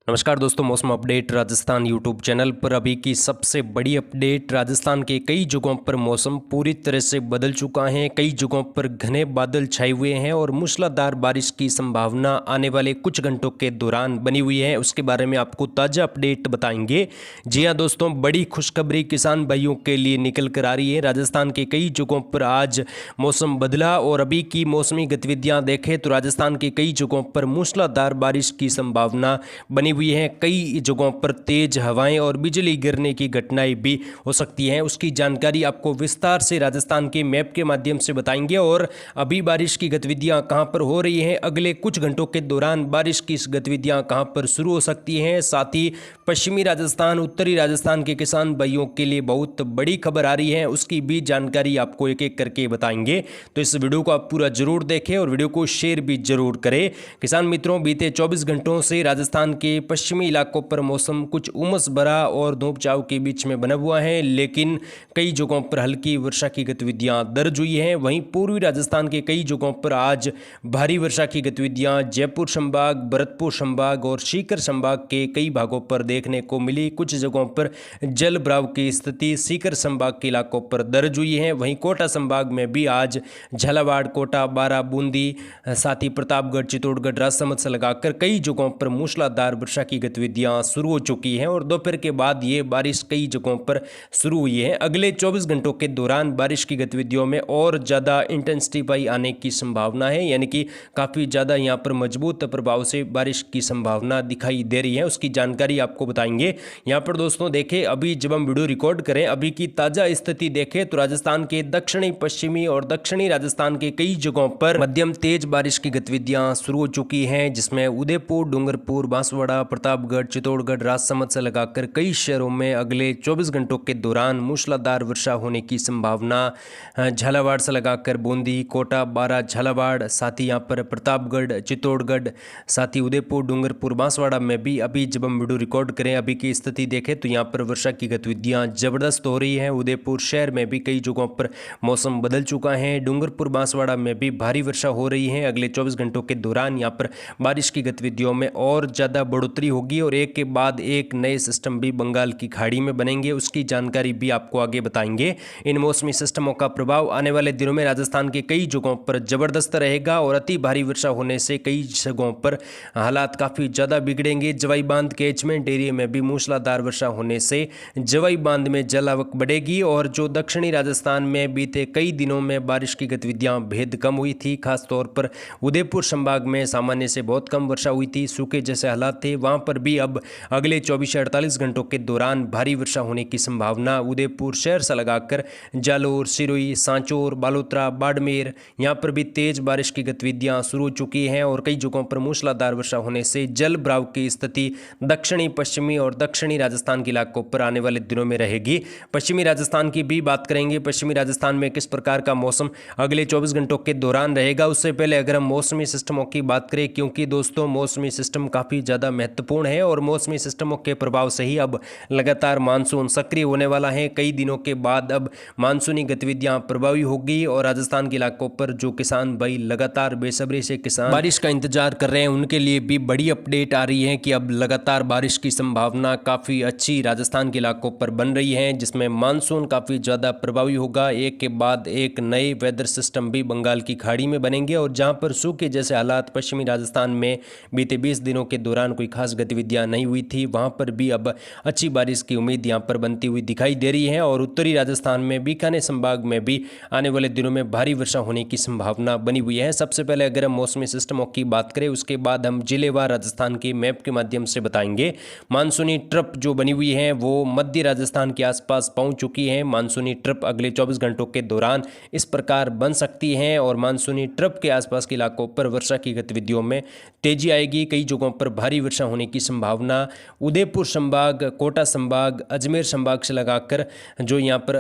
नमस्कार दोस्तों, मौसम अपडेट राजस्थान यूट्यूब चैनल पर अभी की सबसे बड़ी अपडेट। राजस्थान के कई जगहों पर मौसम पूरी तरह से बदल चुका है। कई जगहों पर घने बादल छाए हुए हैं और मूसलाधार बारिश की संभावना आने वाले कुछ घंटों के दौरान बनी हुई है। उसके बारे में आपको ताज़ा अपडेट बताएंगे। जी हाँ दोस्तों, बड़ी खुशखबरी किसान भाइयों के लिए निकल कर आ रही है। राजस्थान के कई जगहों पर आज मौसम बदला और अभी की मौसमी गतिविधियाँ देखें तो राजस्थान के कई जगहों पर मूसलाधार बारिश की संभावना बनी हुई है। कई जगहों पर तेज हवाएं और बिजली गिरने की घटनाएं भी हो सकती हैं। उसकी जानकारी आपको विस्तार से राजस्थान के मैप के माध्यम से बताएंगे और अभी बारिश की गतिविधियां कहां पर हो रही हैं, अगले कुछ घंटों के दौरान बारिश की गतिविधियां कहां पर शुरू हो सकती हैं। साथ ही पश्चिमी राजस्थान, उत्तरी राजस्थान के किसान भाइयों के लिए बहुत बड़ी खबर आ रही है, उसकी भी जानकारी आपको एक एक करके बताएंगे। तो इस वीडियो को आप पूरा जरूर देखें और वीडियो को शेयर भी जरूर करें। किसान मित्रों, बीते 24 घंटों से राजस्थान के पश्चिमी इलाकों पर मौसम कुछ उमस भरा और धूप छांव के बीच में बना हुआ है, लेकिन कई जगहों पर हल्की वर्षा की गतिविधियां दर्ज हुई हैं। वहीं पूर्वी राजस्थान के कई जगहों पर आज भारी वर्षा की गतिविधियां जयपुर संभाग, भरतपुर संभाग और सीकर संभाग के कई भागों पर देखने को मिली। कुछ जगहों पर जल भराव की स्थिति सीकर संभाग के इलाकों पर दर्ज हुई है। वहीं कोटा संभाग में भी आज झालावाड़, कोटा, बारां, बूंदी, साथ ही प्रतापगढ़, चित्तौड़गढ़, राजसमंद से लगाकर कई जगहों पर मूसलाधार वर्षा की गतिविधियां शुरू हो चुकी हैं और दोपहर के बाद ये बारिश कई जगहों पर शुरू हुई है। अगले 24 घंटों के दौरान बारिश की गतिविधियों में और ज़्यादा इंटेंसिफाई आने की संभावना है, यानी कि काफ़ी ज़्यादा यहाँ पर मजबूत प्रभाव से बारिश की संभावना दिखाई दे रही है। उसकी जानकारी आपको बताएंगे। यहाँ पर दोस्तों देखें, अभी जब हम वीडियो रिकॉर्ड करें, अभी की ताज़ा स्थिति देखें तो राजस्थान के दक्षिणी, पश्चिमी और दक्षिणी राजस्थान के कई जगहों पर मध्यम तेज बारिश की गतिविधियां शुरू हो चुकी हैं, जिसमें उदयपुर, डूंगरपुर, बांसवाड़ा, प्रतापगढ़, चित्तौड़गढ़, राजसमंद से लगाकर कई शहरों में अगले 24 घंटों के दौरान मूसलाधार वर्षा होने की संभावना। झालावाड़ से लगाकर बूंदी, कोटा, बारां, झालावाड़, साथ ही यहाँ पर प्रतापगढ़, चित्तौड़गढ़, साथ ही उदयपुर, डूंगरपुर, बांसवाड़ा में भी अभी जब हम वीडियो रिकॉर्ड करें, अभी की स्थिति देखें तो यहाँ पर वर्षा की गतिविधियाँ जबरदस्त हो रही हैं। उदयपुर शहर में भी कई जगहों पर मौसम बदल चुका है। डूंगरपुर, बांसवाड़ा में भी भारी वर्षा हो रही है। अगले 24 घंटों के दौरान यहाँ पर बारिश की गतिविधियों में और ज़्यादा बढ़ोतरी होगी और एक के बाद एक नए सिस्टम भी बंगाल की खाड़ी में बनेंगे। उसकी जानकारी भी आपको आगे बताएंगे। इन मौसमी सिस्टमों का प्रभाव आने वाले दिनों में राजस्थान के कई जगहों पर जबरदस्त रहेगा और अति भारी वर्षा होने से कई जगहों पर हालात काफ़ी ज़्यादा बिगड़ेंगे। जवाई बांध कैचमेंट एरिया में भी मूसलाधार वर्षा होने से जवाई बांध में जल आवक बढ़ेगी और जो दक्षिणी राजस्थान में बीते कई दिनों में बारिश की गतिविधियां बेहद कम हुई थी, खासतौर पर उदयपुर संभाग में सामान्य से बहुत कम वर्षा हुई थी, सूखे जैसे हालात थे, वहां पर भी अब अगले 24 से 48 घंटों के दौरान भारी वर्षा होने की संभावना। उदयपुर शहर से लगाकर जालोर, सिरोही, सांचौर, बालोतरा, बाड़मेर, यहाँ पर भी तेज बारिश की गतिविधियां शुरू हो चुकी हैं और कई जगहों पर मूसलाधार वर्षा होने से जल भराव की स्थिति दक्षिणी, पश्चिमी और दक्षिणी राजस्थान के इलाकों पर आने वाले दिनों में रहेगी। पश्चिमी राजस्थान की भी बात करेंगे। पश्चिमी राजस्थान में किस प्रकार का मौसम अगले 24 घंटों के दौरान रहेगा, उससे पहले अगर हम मौसमी सिस्टमों की बात करें, क्योंकि दोस्तों मौसमी सिस्टम काफ़ी ज़्यादा महत्वपूर्ण है और मौसमी सिस्टमों के प्रभाव से ही अब लगातार मानसून सक्रिय होने वाला है। कई दिनों के बाद अब मानसूनी गतिविधियां प्रभावी होगी और राजस्थान के इलाकों पर जो किसान भाई लगातार बेसब्री से किसान बारिश का इंतजार कर रहे हैं, उनके लिए भी बड़ी अपडेट आ रही है कि अब लगातार बारिश की संभावना काफ़ी अच्छी राजस्थान के इलाकों पर बन रही है, जिसमें मानसून काफ़ी ज़्यादा प्रभावी होगा। एक के बाद एक नए वेदर सिस्टम भी बंगाल की खाड़ी में बनेंगे और जहां पर सूखे जैसे हालात पश्चिमी राजस्थान में बीते 20 दिनों के दौरान कोई खास गतिविधियां नहीं हुई थी, वहां पर भी अब अच्छी बारिश की उम्मीद यहां पर बनती हुई दिखाई दे रही है। और उत्तरी राजस्थान में बीकानेर संभाग में भी आने वाले दिनों में भारी वर्षा होने की संभावना बनी हुई है। सबसे पहले अगर हम मौसमी सिस्टमों की बात करें, उसके बाद हम जिलेवार राजस्थान के मैप के माध्यम से बताएंगे। मानसूनी ट्रप जो बनी हुई है वो मध्य राजस्थान के आसपास पहुंच चुकी है। मानसूनी ट्रप अगले 24 घंटों के दौरान इस प्रकार बन सकती हैं और मानसूनी ट्रप के आसपास के इलाकों पर वर्षा की गतिविधियों में तेजी आएगी। कई जगहों पर भारी वर्षा होने की संभावना। उदयपुर संभाग, कोटा संभाग, अजमेर संभाग से लगाकर जो यहाँ पर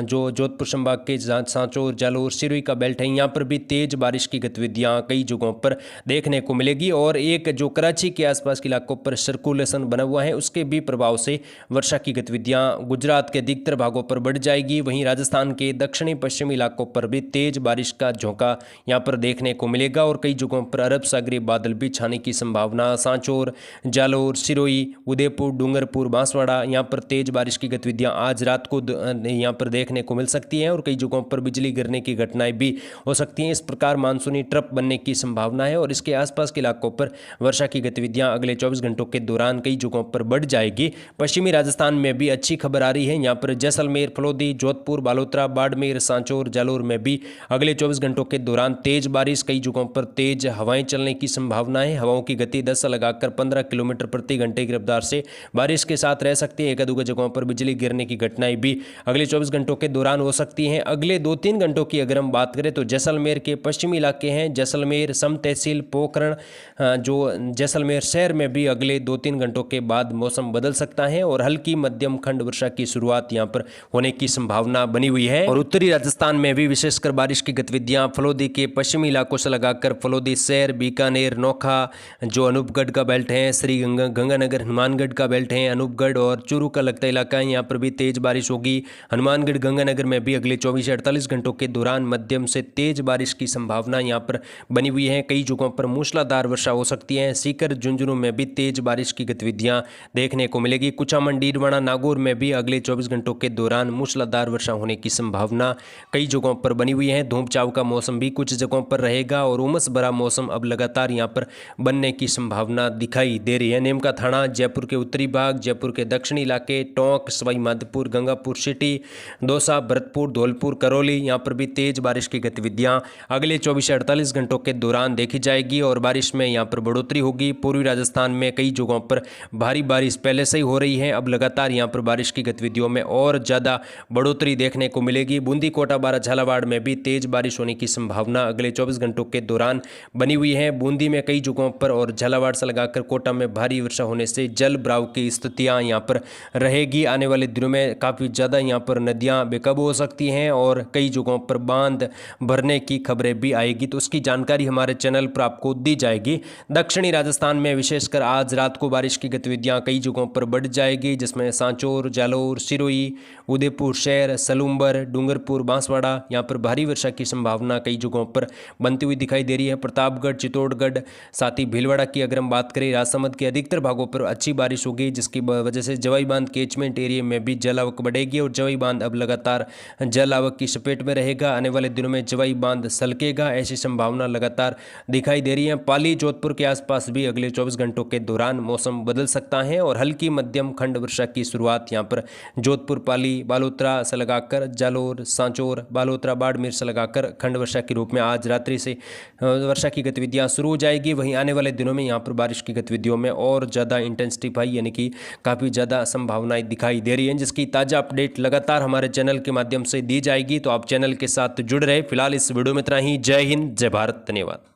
जो जोधपुर संभाग के सांचौर, जालोर, सिरोही का बेल्ट है, यहाँ पर भी तेज बारिश की गतिविधियाँ कई जगहों पर देखने को मिलेगी। और एक जो कराची के आसपास के इलाकों पर सर्कुलेशन बना हुआ है, उसके भी प्रभाव से वर्षा की गतिविधियाँ गुजरात के अधिकतर भागों पर बढ़ जाएगी। वहीं राजस्थान के दक्षिणी पश्चिमी इलाकों पर भी तेज बारिश का झोंका यहाँ पर देखने को मिलेगा और कई जगहों पर अरब सागरीय बादल भी छाने की संभावना। सांचौर, जालोर, सिरोही, उदयपुर, डूंगरपुर, बांसवाड़ा यहाँ पर तेज़ बारिश की गतिविधियाँ आज रात को यहाँ पर देखने को मिल सकती हैं और कई जगहों पर बिजली गिरने की घटनाएं भी हो सकती हैं। इस प्रकार मानसूनी ट्रफ बनने की संभावना है और इसके आसपास के इलाकों पर वर्षा की गतिविधियां अगले 24 घंटों के दौरान कई जगहों पर बढ़ जाएगी। पश्चिमी राजस्थान में भी अच्छी खबर आ रही है। यहाँ पर जैसलमेर, फलोदी, जोधपुर, बालोतरा, बाड़मेर, सांचौर, जालोर में भी अगले 24 घंटों के दौरान तेज बारिश, कई जगहों पर तेज हवाएं चलने की संभावना है। हवाओं की गति 10 से लगाकर 15 किलोमीटर प्रति घंटे की रफ्तार से बारिश के साथ रह सकती है। एक दो जगहों पर बिजली गिरने की घटनाएं भी अगले 24 घंटों के दौरान हो सकती हैं। अगले 2-3 घंटों की अगर हम बात करें तो जैसलमेर के पश्चिमी इलाके हैं, जैसलमेर, सम तहसील, पोखरण, जो जैसलमेर शहर में भी अगले 2-3 घंटों के बाद मौसम बदल सकता है और हल्की मध्यम खंड वर्षा की शुरुआत यहां पर होने की संभावना बनी हुई है। और उत्तरी राजस्थान में भी विशेषकर बारिश की गतिविधियां फलोदी के पश्चिमी इलाकों से लगाकर फलोदी शहर, बीकानेर, नोखा, जो अनूपगढ़ का बेल्ट है, श्री गंगानगर, हनुमानगढ़ का बेल्ट है, अनूपगढ़ और चूरू का लगता इलाका है, यहाँ पर भी तेज बारिश होगी। हनुमानगढ़, गंगानगर में भी अगले 24 से 48 घंटों के दौरान मध्यम से तेज बारिश की संभावना यहाँ पर बनी हुई है। कई जगहों पर मूसलाधार वर्षा हो सकती है। सीकर, झुंझुनू में भी तेज बारिश की गतिविधियां देखने को मिलेगी। कुचामन, डीडवाना, नागौर में भी अगले 24 घंटों के दौरान मूसलाधार वर्षा होने की संभावना कई जगहों पर बनी हुई है। धूप छांव का मौसम भी कुछ जगहों पर रहेगा और उमस भरा मौसम अब लगातार यहाँ पर बनने की संभावना दिखाई दे रही है। नीमका थाना, जयपुर के उत्तरी भाग, जयपुर के दक्षिणी इलाके, टोंक, सवाई माधोपुर, गंगापुर सिटी, दौसा, भरतपुर, धौलपुर, करौली, यहाँ पर भी तेज बारिश की गतिविधियां अगले 24 से 48 घंटों के दौरान देखी जाएगी और बारिश में यहाँ पर बढ़ोतरी होगी। पूर्वी राजस्थान में कई जगहों पर भारी बारिश पहले से ही हो रही है, अब लगातार यहाँ पर बारिश की गतिविधियों में और ज़्यादा बढ़ोतरी देखने को मिलेगी। बूंदी, कोटा, बारा, झालावाड़ में भी तेज बारिश होने की संभावना अगले 24 घंटों के दौरान बनी हुई है। बूंदी में कई जगहों पर और झालावाड़ से लगाकर कोटा में भारी वर्षा होने से जल भराव की स्थितियाँ यहाँ पर रहेगी। आने वाले दिनों में काफ़ी ज़्यादा यहाँ पर नदियाँ बेकाबू हो सकती हैं और कई जगहों पर बांध भरने की खबरें भी आएगी, तो उसकी जानकारी हमारे चैनल पर आपको दी जाएगी। दक्षिणी राजस्थान में विशेषकर आज रात को बारिश की गतिविधियां कई जगहों पर बढ़ जाएगी, जिसमें सांचौर, जालोर, सिरोही, उदयपुर शहर, सलूम्बर, डूंगरपुर, बांसवाड़ा, यहाँ पर भारी वर्षा की संभावना कई जगहों पर बनती हुई दिखाई दे रही है। प्रतापगढ़, चित्तौड़गढ़, साथ ही भीलवाड़ा की अगर हम बात करें, राजसमंद के अधिकतर भागों पर अच्छी बारिश होगी, जिसकी वजह से जवाई बांध कैचमेंट एरिया में भी जल आवक बढ़ेगी और जवाई बांध अब लगातार जल आवक की चपेट में रहेगा। आने वाले दिनों में जवाई बांध सलकेगा, ऐसी संभावना लगातार दिखाई दे रही है। पाली, जोधपुर के आसपास भी अगले 24 घंटों के दौरान मौसम बदल सकता है और हल्की मध्यम खंड वर्षा की शुरुआत यहाँ पर जोधपुर, पाली, बालोतरा से लगाकर जालोर, सांचौर, बालोतरा, बाड़मेर से लगाकर खंड वर्षा के रूप में आज रात्रि से वर्षा की गतिविधियां शुरू हो जाएगी। वहीं आने वाले दिनों में यहाँ पर बारिश की गतिविधियों में और ज़्यादा इंटेंसिफाई यानी कि काफ़ी ज़्यादा संभावनाएं दिखाई दे रही हैं, जिसकी ताज़ा अपडेट लगातार हमारे चैनल के माध्यम से दी जाएगी, तो आप चैनल के साथ जुड़ रहे। फिलहाल इस वीडियो में इतना ही। जय हिंद, जय भारत, धन्यवाद।